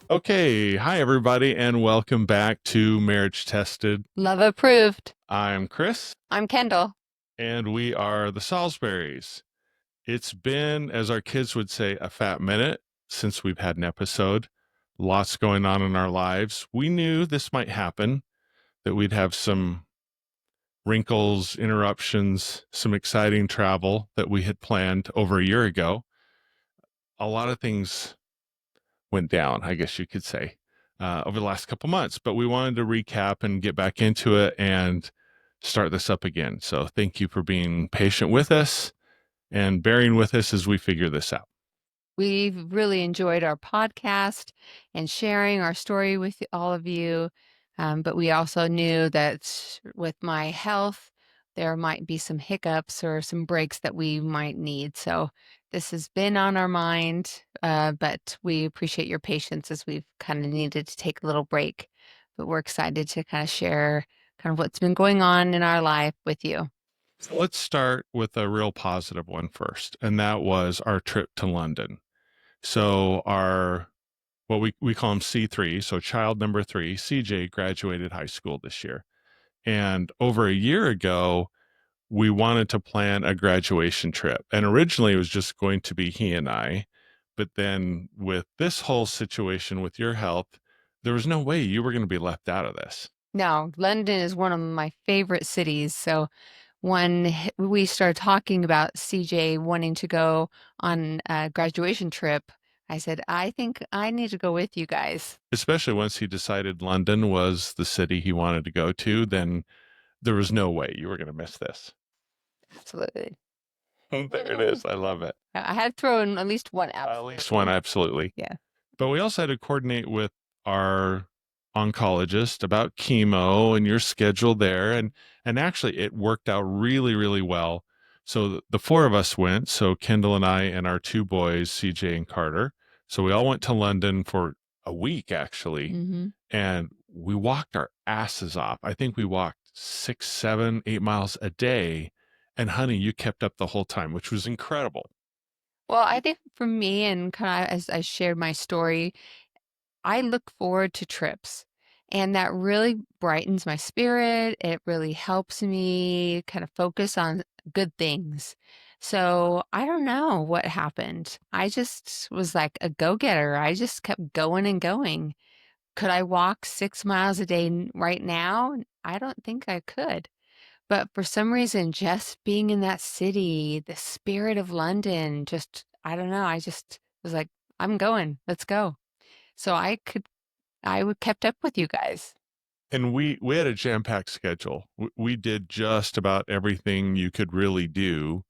Okay, hi everybody, and welcome back to Marriage Tested. Love approved. I'm Chris, I'm Kendall. and we are the Salisburys. It's been, as our kids would say, a fat minute since we've had an episode. Lots going on in our lives. We knew this might happen, that we'd have some wrinkles, interruptions, some exciting travel that we had planned over a year ago. A lot of things went down, I guess you could say, over the last couple months. But we wanted to recap and get back into it and start this up again. So thank you for being patient with us and bearing with us as we figure this out. We've really enjoyed our podcast and sharing our story with all of you. But we also knew that with my health, there might be some hiccups or some breaks that we might need. So this has been on our mind, but we appreciate your patience as we've kind of needed to take a little break. But we're excited to kind of share kind of what's been going on in our life with you. So let's start with a real positive one first, and that was our trip to London. So our what we call him C3, so child number 3, CJ graduated high school this year. And over a year ago, we wanted to plan a graduation trip. And originally it was just going to be he and I. But then with this whole situation with your health, there was no way you were going to be left out of this. No, London is one of my favorite cities. So when we started talking about CJ wanting to go on a graduation trip, I said, I think I need to go with you guys. Especially once he decided London was the city he wanted to go to, then there was no way you were going to miss this. Absolutely. There it is. I love it. I had thrown at least one At least one, absolutely. absolutely. Yeah. But we also had to coordinate with our oncologist about chemo and your schedule there. And actually it worked out really, really well. So the four of us went. So Kendall and I and our two boys, CJ and Carter. So we all went to London for a week actually. Hmm. And we walked our asses off. I think we walked 6, 7, 8 miles a day. And honey, you kept up the whole time, which was incredible. Well, I think for me, and kind of as I shared my story, I look forward to trips, and that really brightens my spirit. It really helps me kind of focus on good things. So I don't know what happened. I just was like a go-getter. I just kept going and going. Could I walk 6 miles a day right now? I don't think I could. But for some reason, just being in that city, the spirit of London, just, I don't know. I just was like, I'm going. Let's go. So I would kept up with you guys. And we had a jam-packed schedule. We did just about everything you could really do.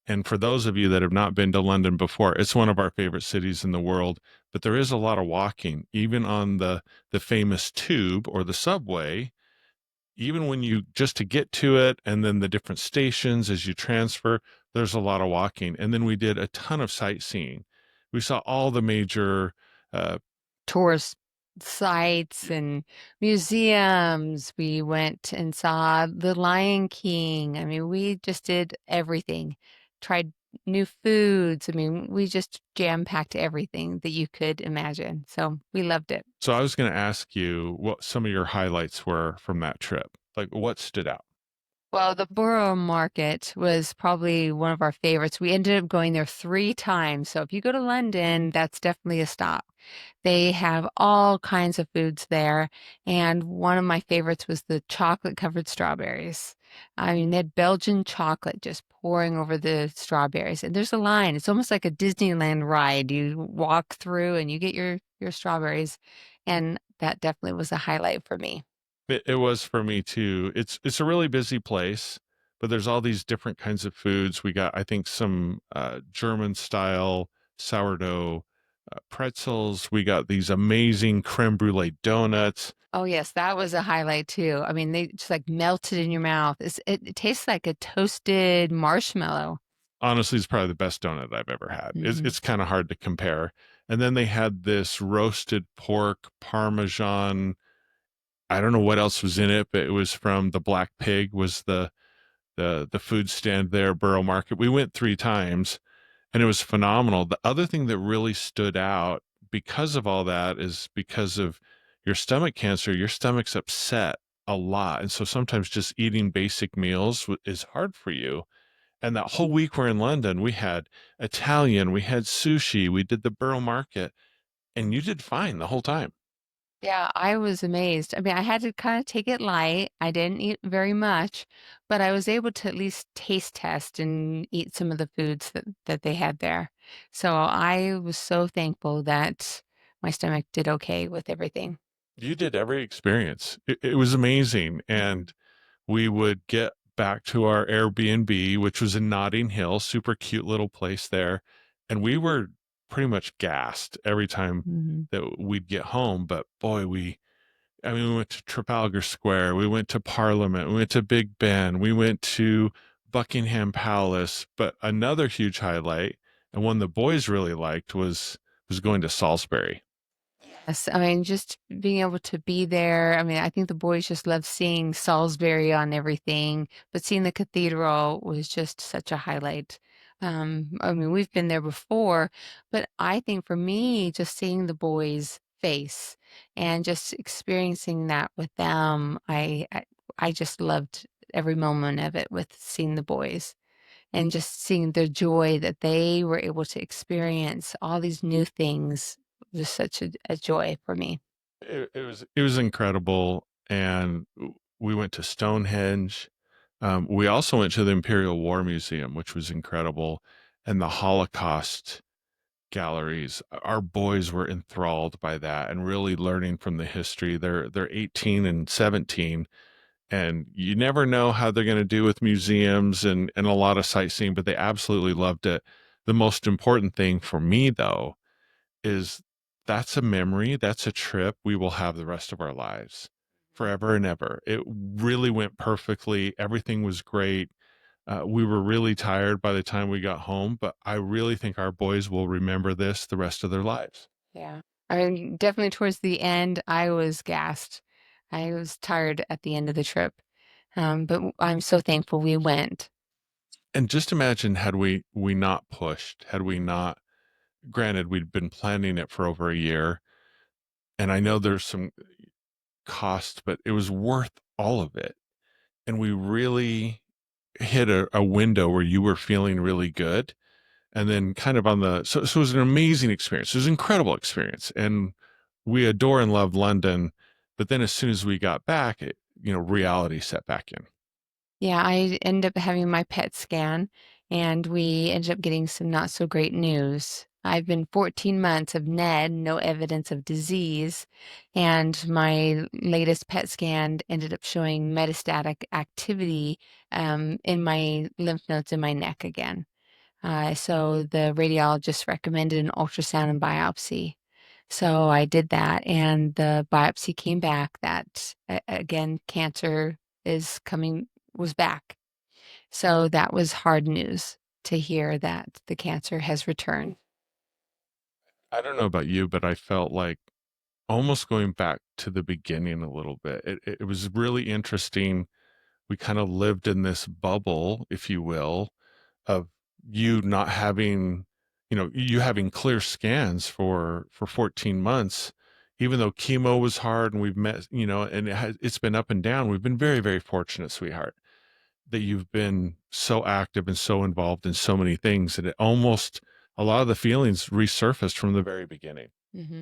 And for those of you that have not been to London before, it's one of our favorite cities in the world, but there is a lot of walking, even on the famous tube or the subway. Even when you just to get to it and then the different stations as you transfer, there's a lot of walking. And then we did a ton of sightseeing. We saw all the major uh, Tourist sites and museums. We went and saw The Lion King. I mean, we just did everything. Tried new foods. I mean, we just jam-packed everything that you could imagine. So we loved it. So I was going to ask you what some of your highlights were from that trip. Like what stood out? Well, the Borough Market was probably one of our favorites. We ended up going there 3 times. So if you go to London, that's definitely a stop. They have all kinds of foods there. And one of my favorites was the chocolate covered strawberries. I mean, they had Belgian chocolate just pouring over the strawberries. And there's a line. It's almost like a Disneyland ride. You walk through and you get your strawberries. And that definitely was a highlight for me. It was for me too. It's a really busy place, but there's all these different kinds of foods. We got, I think, some German style sourdough pretzels. We got these amazing creme brulee donuts. Oh yes, that was a highlight too. I mean, they just like melted in your mouth. It tastes like a toasted marshmallow. Honestly, it's probably the best donut I've ever had. Hmm. It's kind of hard to compare. And then they had this roasted pork parmesan. I don't know what else was in it, but it was from the Black Pig was the food stand there, Borough Market. We went 3 times and it was phenomenal. The other thing that really stood out because of all that is because of your stomach cancer, your stomach's upset a lot. And so sometimes just eating basic meals is hard for you. And that whole week we're in London, we had Italian, we had sushi, we did the Borough Market, and you did fine the whole time. Yeah, I was amazed. I mean, I had to kind of take it light. I didn't eat very much, but I was able to at least taste test and eat some of the foods that they had there. So I was so thankful that my stomach did okay with everything. You did every experience. It was amazing. And we would get back to our Airbnb, which was in Notting Hill, super cute little place there. And we were pretty much gassed every time Hmm. that we'd get home. But boy, I mean, we went to Trafalgar Square, we went to Parliament, we went to Big Ben, we went to Buckingham Palace. But another huge highlight, and one the boys really liked, was going to Salisbury. Yes, I mean, just being able to be there. I mean, I think the boys just love seeing Salisbury on everything, but seeing the cathedral was just such a highlight. I mean, we've been there before, but I think for me, just seeing the boys' face and just experiencing that with them, I just loved every moment of it with seeing the boys and just seeing the joy that they were able to experience all these new things was such a joy for me. It was incredible, and we went to Stonehenge. We also went to the Imperial War Museum, which was incredible, and the Holocaust galleries. Our boys were enthralled by that and really learning from the history. They're 18 and 17, and you never know how they're going to do with museums and a lot of sightseeing, but they absolutely loved it. The most important thing for me, though, is that's a memory, that's a trip we will have the rest of our lives, forever and ever. It really went perfectly. Everything was great. We were really tired by the time we got home, but I really think our boys will remember this the rest of their lives. Yeah. I mean, definitely towards the end, I was gassed. I was tired at the end of the trip. But I'm so thankful we went. And just imagine had we not pushed, had we not, granted we'd been planning it for over a year, and I know there's some cost, but it was worth all of it. And we really hit a window where you were feeling really good. And then kind of on the so it was an amazing experience. It was an incredible experience. And we adore and love London. But then as soon as we got back, reality set back in. Yeah, I ended up having my PET scan and we ended up getting some not so great news. I've been 14 months of NED, no evidence of disease, and my latest PET scan ended up showing metastatic activity in my lymph nodes in my neck again. So the radiologist recommended an ultrasound and biopsy. So I did that, and the biopsy came back that again, cancer is coming, was back. So that was hard news to hear that the cancer has returned. I don't know about you, but I felt like almost going back to the beginning a little bit. It was really interesting. We kind of lived in this bubble, if you will, of you not having, you having clear scans for 14 months, even though chemo was hard and we've met, and it's been up and down. We've been very, very fortunate, sweetheart, that you've been so active and so involved in so many things that it almost a lot of the feelings resurfaced from the very beginning. Hmm.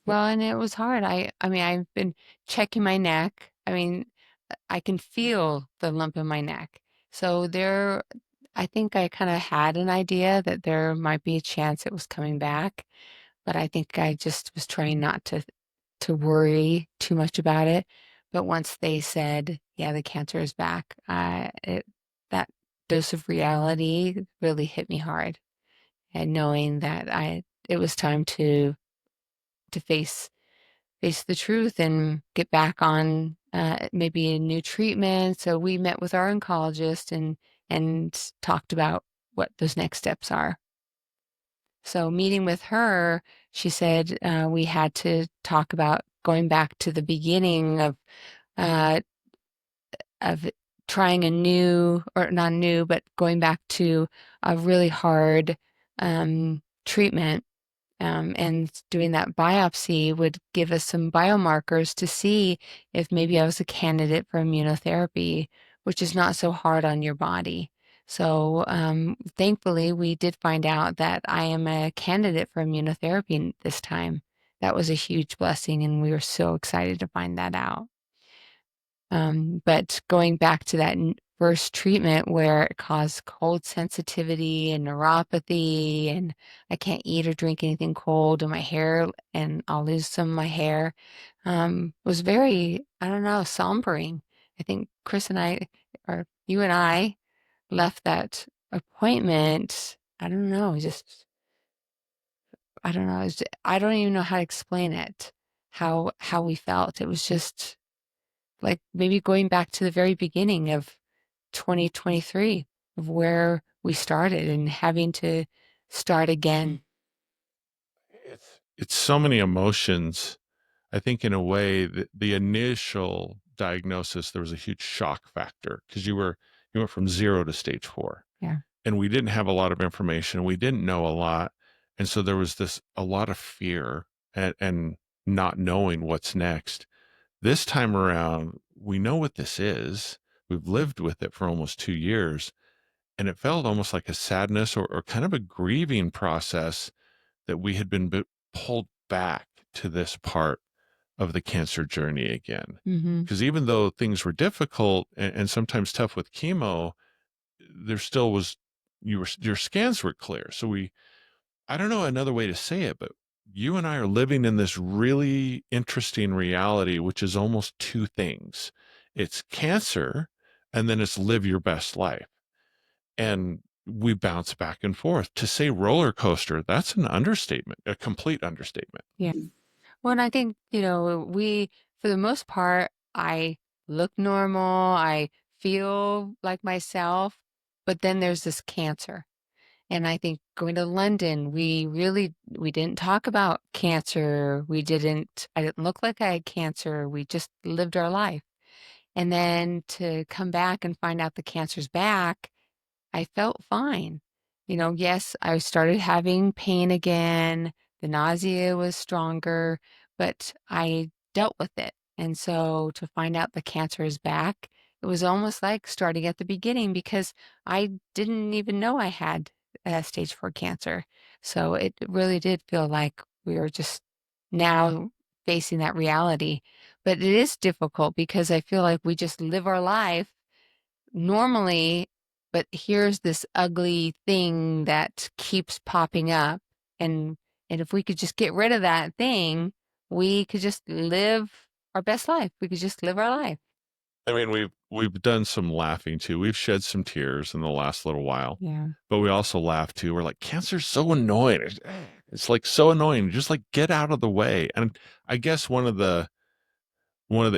Well, and it was hard. I mean, I've been checking my neck. I mean, I can feel the lump in my neck. So there, I think I kind of had an idea that there might be a chance it was coming back, but I think I just was trying not to worry too much about it. But once they said, yeah, the cancer is back, that dose of reality really hit me hard. And knowing that it was time to face the truth and get back on maybe a new treatment. So we met with our oncologist and talked about what those next steps are. So meeting with her, she said we had to talk about going back to the beginning uh, of trying a new, or not new, but going back to a really hard treatment And doing that biopsy would give us some biomarkers to see if maybe I was a candidate for immunotherapy, which is not so hard on your body. So thankfully, we did find out that I am a candidate for immunotherapy this time. That was a huge blessing, and we were so excited to find that out. But going back to that first treatment where it caused cold sensitivity and neuropathy, and I can't eat or drink anything cold, and my hair, and I'll lose some of my hair, was very, I don't know, sombering. I think Chris and I, or you and I, left that appointment. I don't know, just I don't know. I don't even know how to explain it. How we felt. It was just like maybe going back to the very beginning of 2023 of where we started and having to start again. It's so many emotions. I think in a way the initial diagnosis, there was a huge shock factor because you went from 0 to stage 4, Yeah. and we didn't have a lot of information. We didn't know a lot. And so there was a lot of fear and not knowing what's next. This time around, we know what this is. We've lived with it for almost 2 years, and it felt almost like a sadness or kind of a grieving process that we had been pulled back to this part of the cancer journey again. Mm-hmm. Because even though things were difficult and sometimes tough with chemo, there still was your scans were clear. So I don't know another way to say it, but you and I are living in this really interesting reality, which is almost two things. It's cancer, and then it's live your best life. And we bounce back and forth. To say roller coaster, that's an understatement, a complete understatement. Yeah. Well, and I think, for the most part, I look normal, I feel like myself, but then there's this cancer. And I think going to London, we didn't talk about cancer. I didn't look like I had cancer. We just lived our life. And then to come back and find out the cancer's back, I felt fine. Yes, I started having pain again. The nausea was stronger, but I dealt with it. And so to find out the cancer is back, it was almost like starting at the beginning because I didn't even know I had stage 4 cancer. So it really did feel like we were just now facing that reality. But it is difficult because I feel like we just live our life normally, but here's this ugly thing that keeps popping up. And if we could just get rid of that thing, we could just live our best life. We could just live our life. I mean, we've done some laughing too. We've shed some tears in the last little while, Yeah. but we also laugh too. We're like, cancer's so annoying. It's like so annoying. Just like get out of the way. And I guess one of the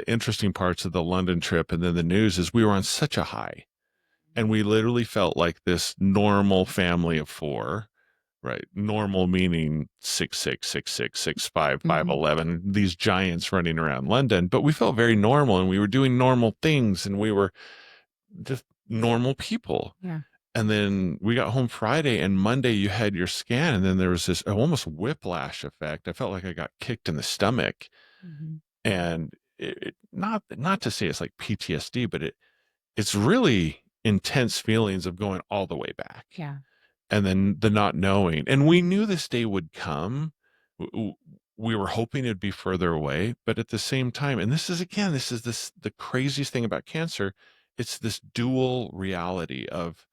interesting parts of the London trip and then the news is we were on such a high, and we literally felt like this normal family of four, right? Normal meaning 6'6", 6'6", 6'5", Hmm. 5'11", these giants running around London, but we felt very normal and we were doing normal things and we were just normal people. Yeah. And then we got home Friday, and Monday you had your scan, and then there was this almost whiplash effect. I felt like I got kicked in the stomach, Hmm. and not to say it's like PTSD, but it's really intense feelings of going all the way back, Yeah. and then the not knowing. And we knew this day would come. We were hoping it'd be further away, but at the same time, and this is the craziest thing about cancer. It's this dual reality of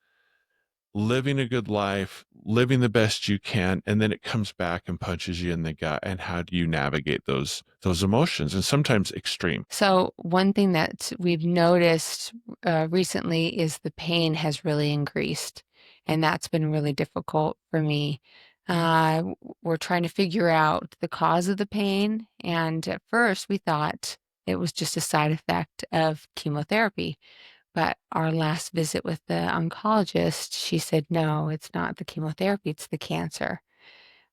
living a good life, living the best you can, and then it comes back and punches you in the gut. And how do you navigate those emotions? And sometimes extreme. So one thing that we've noticed recently is the pain has really increased, and that's been really difficult for me. We're trying to figure out the cause of the pain, and at first we thought it was just a side effect of chemotherapy. But our last visit with the oncologist, she said, no, it's not the chemotherapy, it's the cancer.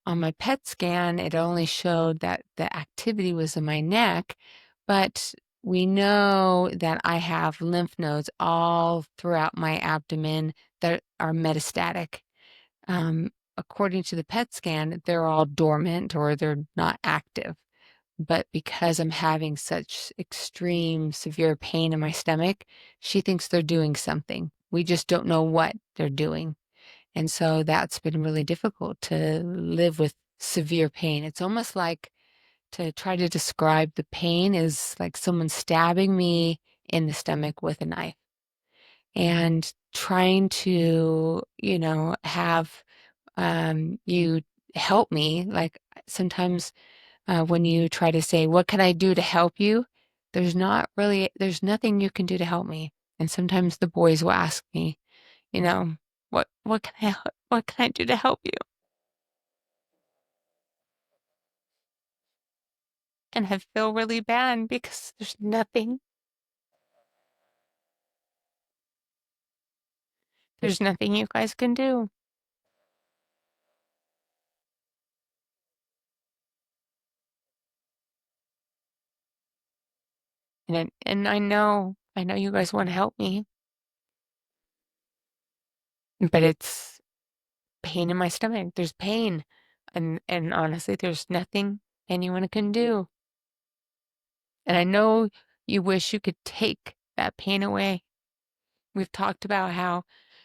On my PET scan, it only showed that the activity was in my neck, but we know that I have lymph nodes all throughout my abdomen that are metastatic. according to the PET scan, they're all dormant or they're not active. But because I'm having such extreme, severe pain in my stomach, she thinks they're doing something. We just don't know what they're doing. And so that's been really difficult to live with severe pain. It's almost like to try to describe the pain is like someone stabbing me in the stomach with a knife and trying to, have you help me. Like sometimes when you try to say, "What can I do to help you?" There's nothing you can do to help me. And sometimes the boys will ask me, you know, what can I do to help you? And I feel really bad because there's nothing you guys can do. And I know you guys want to help me, but it's pain in my stomach. There's pain. And honestly, there's nothing anyone can do. And I know you wish you could take that pain away. We've talked about how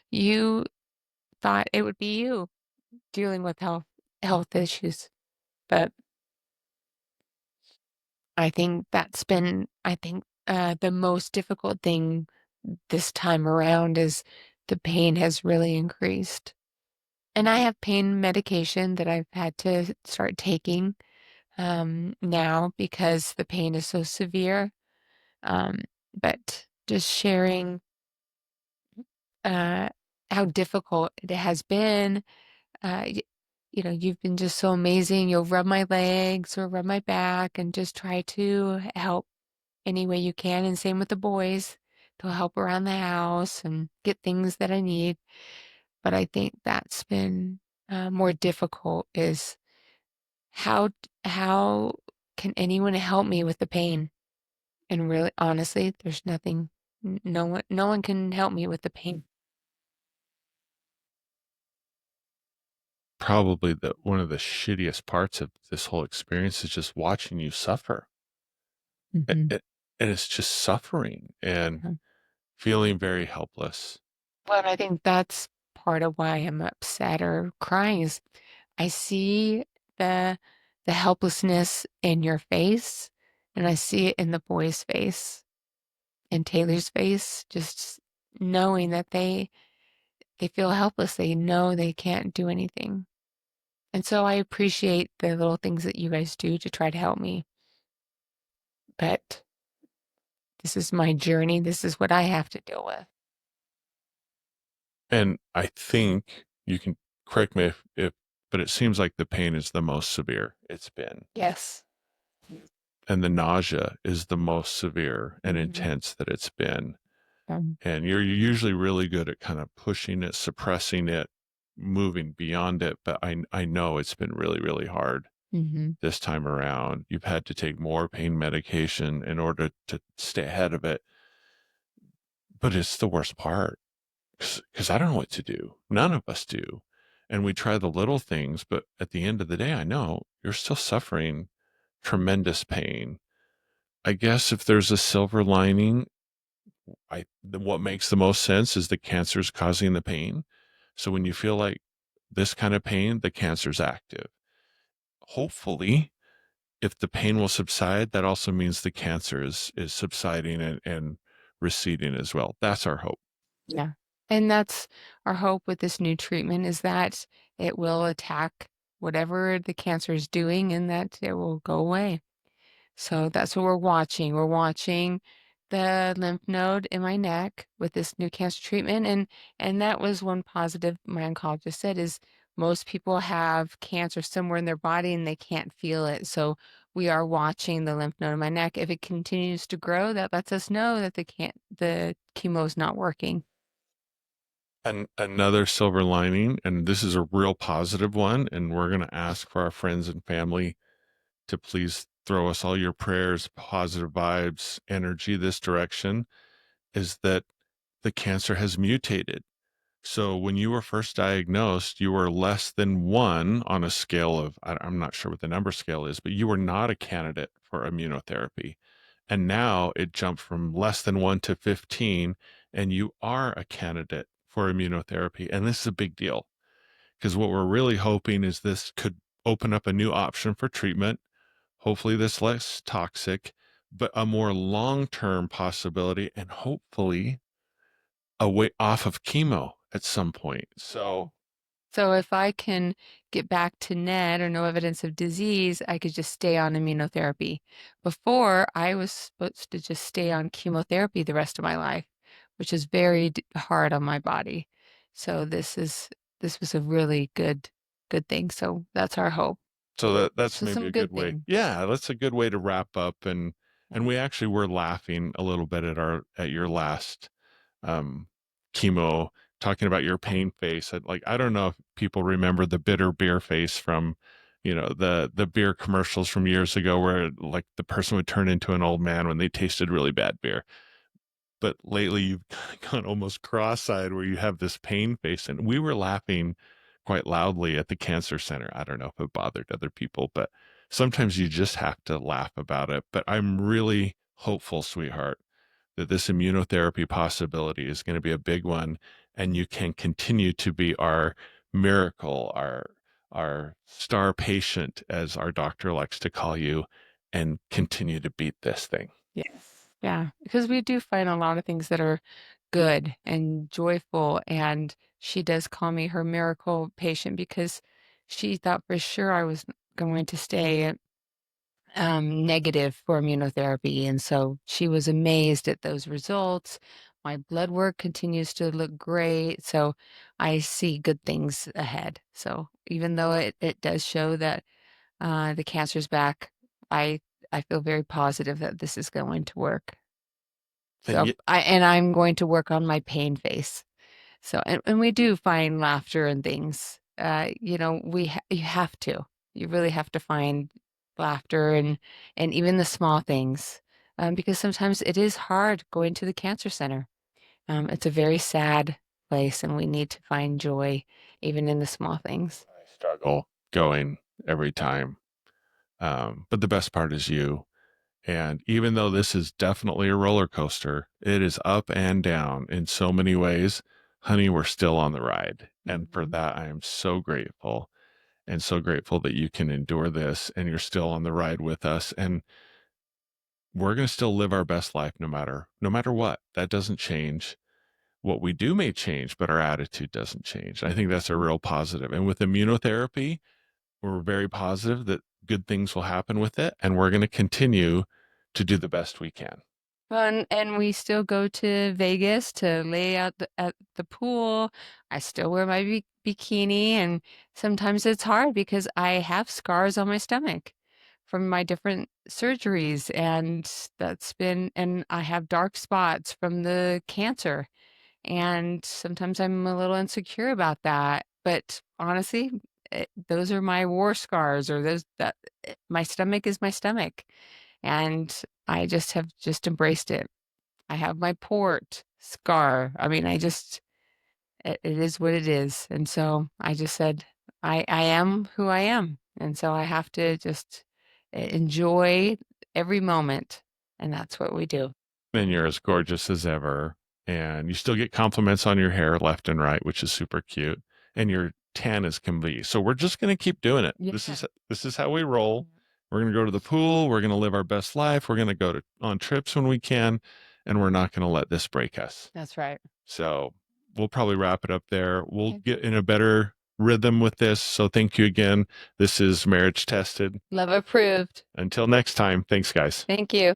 you thought it would be you dealing with health issues, but I think the most difficult thing this time around is the pain has really increased. And I have pain medication that I've had to start taking now because the pain is so severe. Um, but just sharing uh, how difficult it has been. Uh, y- you've been just so amazing. You'll rub my legs or rub my back and just try to help any way you can. And same with the boys. They'll help around the house and get things that I need. But I think that's been more difficult is how how can anyone help me with the pain? And really, honestly, there's nothing. No one can help me with the pain. Probably the one of the shittiest parts of this whole experience is just watching you suffer. A- Hmm. a- And it's just suffering and feeling very helpless. Well, and I think that's part of why I'm upset or crying is I see the the helplessness in your face, and I see it in the boy's face and Taylor's face, just knowing that they feel helpless. They know they can't do anything. And so I appreciate the little things that you guys do to try to help me. But this is my journey. This is what I have to deal with. And I think you can correct me if but it seems like the pain is the most severe it's been. Yes. And the nausea is the most severe and Hmm. intense that it's been. Um, And you're usually really good at kind of pushing it, suppressing it, moving beyond it. But I know it's been really, really hard hmm. this time around. You've had to take more pain medication in order to stay ahead of it. But it's the worst part because I don't know what to do. None of us do. And we try the little things, but at the end of the day, I know you're still suffering tremendous pain. I guess if there's a silver lining, what makes the most sense is the cancer's causing the pain. So when you feel like this kind of pain, the cancer's active. Hopefully, if the pain will subside, that also means the cancer is subsiding and receding as well. That's our hope. Yeah. And that's our hope with this new treatment is that it will attack whatever the cancer is doing and that it will go away. So that's what we're watching. We're watching the lymph node in my neck with this new cancer treatment. And that was one positive my oncologist said is most people have cancer somewhere in their body and they can't feel it. So we are watching the lymph node in my neck. If it continues to grow, that lets us know that the chemo is not working. And another silver lining, and this is a real positive one, and we're going to ask for our friends and family to please throw us all your prayers, positive vibes, energy this direction, is that the cancer has mutated. So when you were first diagnosed, you were less than one on a scale of, I'm not sure what the number scale is, but you were not a candidate for immunotherapy. And now it jumped from less than one to 15, and you are a candidate for immunotherapy. And this is a big deal because what we're really hoping is this could open up a new option for treatment. Hopefully, this less toxic, but a more long term possibility, and hopefully a way off of chemo at some point. So, So if I can get back to NED or no evidence of disease, I could just stay on immunotherapy. Before, I was supposed to just stay on chemotherapy the rest of my life, which is very hard on my body. So this was a really good thing. So that's our hope. that's So maybe some a good good way. things. Yeah, that's a good way to wrap up. And Yeah. we actually were laughing a little bit at your last um, chemo, talking about your pain face. Like, I don't know if people remember the bitter beer face from, the beer commercials from years ago, where like the person would turn into an old man when they tasted really bad beer. But lately you've gone almost cross-eyed where you have this pain face, and we were laughing quite loudly at the cancer center. I don't know if it bothered other people, but sometimes you just have to laugh about it. But I'm really hopeful, sweetheart, that this immunotherapy possibility is going to be a big one, and you can continue to be our miracle, our star patient, as our doctor likes to call you, and continue to beat this thing. Yes. Yeah. Because we do find a lot of things that are good and joyful. And she does call me her miracle patient because she thought for sure I was going to stay negative for immunotherapy. And so she was amazed at those results. My blood work continues to look great. So I see good things ahead. So even though it does show that the cancer's back, I I feel very positive that this is going to work. And So I'm going to work on my pain face. So and we do find laughter and things. You have to. You really have to find laughter and even the small things. Because sometimes it is hard going to the cancer center. It's a very sad place and we need to find joy even in the small things. I struggle going every time. But the best part is you. And even though this is definitely a roller coaster, it is up and down in so many ways. Honey, we're still on the ride. And for Mhm. that, I am so grateful, and so grateful that you can endure this and you're still on the ride with us. And we're going to still live our best life no matter what. That doesn't change. What we do may change, but our attitude doesn't change. I think that's a real positive. And with immunotherapy, we're very positive that good things will happen with it, and we're going to continue to do the best we can. And we still go to Vegas to lay out at the pool. I still wear my bikini, and sometimes it's hard because I have scars on my stomach from my different surgeries, and and I have dark spots from the cancer, and sometimes I'm a little insecure about that. But honestly, those are my war scars, or my stomach is my stomach, and I just have just embraced it. I have my port scar. I mean, it is what it is. And so I just said, I am who I am. And so I have to just enjoy every moment. And that's what we do. And you're as gorgeous as ever. And you still get compliments on your hair left and right, which is super cute. And your tan as can be. So we're just going to keep doing it. Yeah. This is how we roll. We're going to go to the pool. We're going to live our best life. We're going to go on trips when we can, and we're not going to let this break us. That's right. So we'll probably wrap it up there. We'll Okay. get in a better rhythm with this. So thank you again. This is Marriage Tested. Love approved. Until next time, thanks, guys. Thank you.